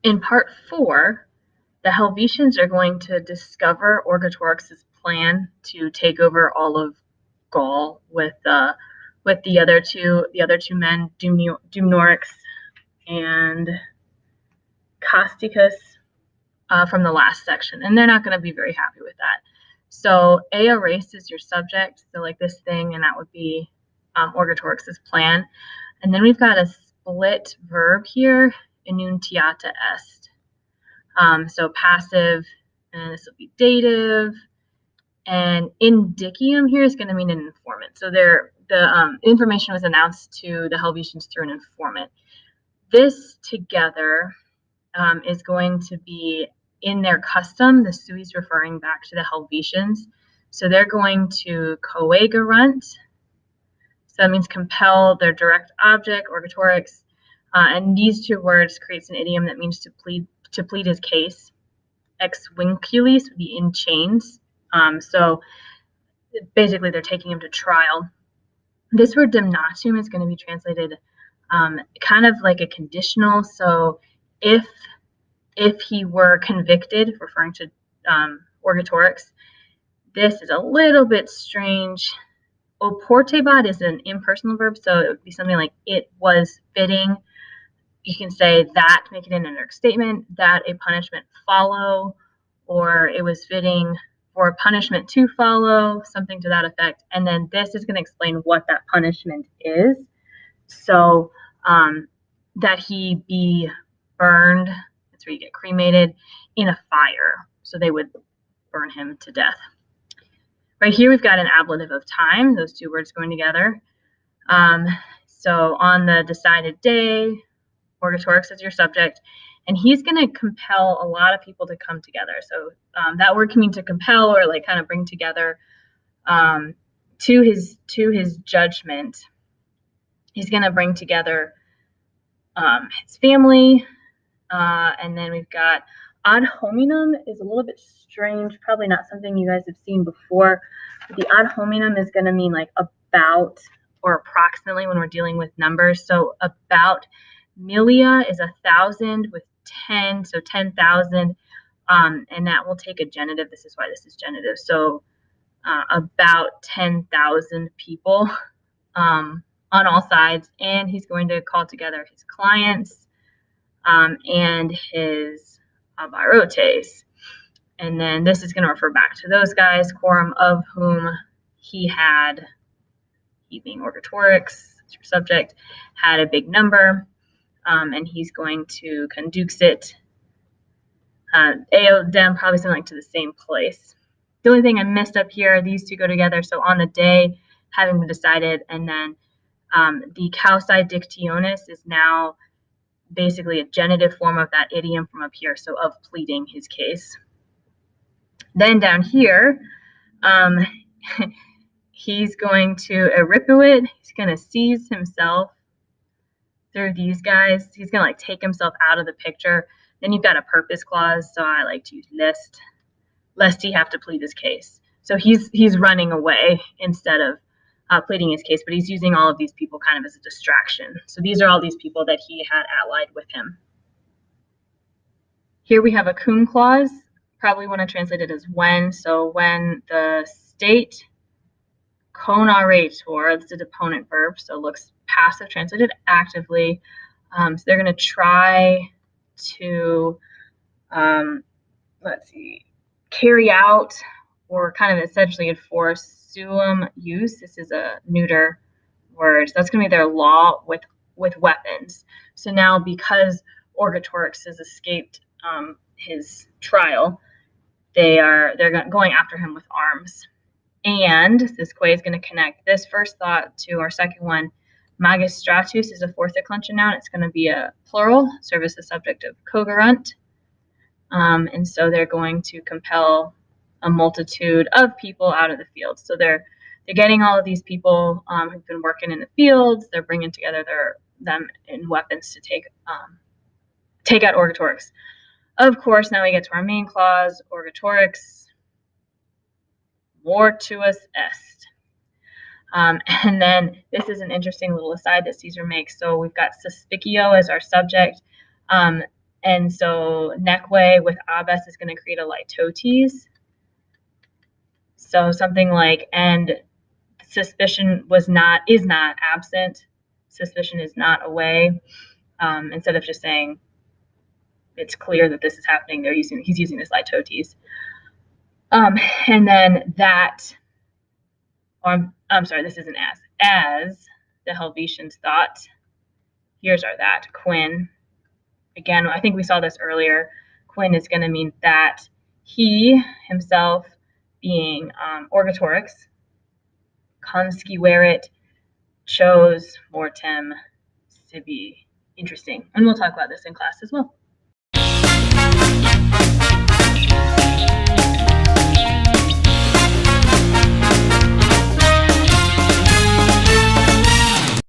In part 4, the Helvetians are going to discover Orgetorix's plan to take over all of Gaul with the other two men, Dumnorix and Causticus, from the last section, and they're not going to be very happy with that. So Ea Res is your subject, so like this thing, and that would be Orgetorix's plan. And then we've got a split verb here, enuntiata est. So passive, and this will be dative. And indicium here is going to mean an informant. So the information was announced to the Helvetians through an informant. This together is going to be in their custom. The sui is referring back to the Helvetians. So they're going to coegerunt. So that means compel their direct object, Orgetorix. And these two words creates an idiom that means to plead his case. Ex vinculis would be in chains. So basically they're taking him to trial. This word damnatum is going to be translated kind of like a conditional. So if he were convicted, referring to Orgetorix, this is a little bit strange. Oportebat is an impersonal verb, so it would be something like it was fitting. You can say that, make it an indirect statement, that a punishment follow, or it was fitting for a punishment to follow, something to that effect. And then this is going to explain what that punishment is. So that he be burned, that's where you get cremated, in a fire. So they would burn him to death. Right here we've got an ablative of time, those two words going together. So on the decided day, Orgetorix is your subject, and he's going to compel a lot of people to come together. So that word can mean to compel or like kind of bring together to his judgment. He's going to bring together his family, and then we've got ad hominem is a little bit strange, probably not something you guys have seen before. But the ad hominem is going to mean like about or approximately when we're dealing with numbers. So about millia is 1,000 with 10, so 10,000, and that will take a genitive. This is why this is genitive. So about 10,000 people on all sides, and he's going to call together his clients and his abarotes. And then this is going to refer back to those guys, quorum of whom he being Orgetorix, your subject, had a big number, and he's going to conduce it. Ao dem, probably something like to the same place. The only thing I missed up here, these two go together. So on the day, having been decided, and then the causae dictionis is now basically a genitive form of that idiom from up here, so of pleading his case. Then down here, he's going to eripuit. He's going to seize himself through these guys. He's going to like take himself out of the picture. Then you've got a purpose clause, so I like to use lest he have to plead his case. So he's running away instead of pleading his case, but he's using all of these people kind of as a distraction. So these are all these people that he had allied with him. Here we have a cum clause, probably want to translate it as when. So when the state conaretur, this is a deponent verb, so it looks passive, translated actively. So they're going to try to, carry out or kind of essentially enforce suum jus. This is a neuter word. So that's going to be their law with weapons. So now because Orgetorix has escaped his trial, they're going after him with arms. And this quay is going to connect this first thought to our second one. Magistratus is a fourth declension noun. It's going to be a plural, serve as the subject of cogerunt. And so they're going to compel a multitude of people out of the field. So they're getting all of these people who've been working in the fields. They're bringing together them in weapons to take out Orgetorix. Of course, now we get to our main clause, Orgetorix mortuus est. And then this is an interesting little aside that Caesar makes. So we've got suspicio as our subject. And so Nekwe with abes is going to create a litotes. So something like, and suspicion is not absent. Suspicion is not away. Instead of just saying it's clear that this is happening, he's using this litotes. And then that, or I'm sorry, this isn't as the Helvetians thought. Here's our that, Quinn. Again, I think we saw this earlier. Quinn is going to mean that he himself being Orgetorix, consciverit, chose mortem sibi. Interesting. And we'll talk about this in class as well.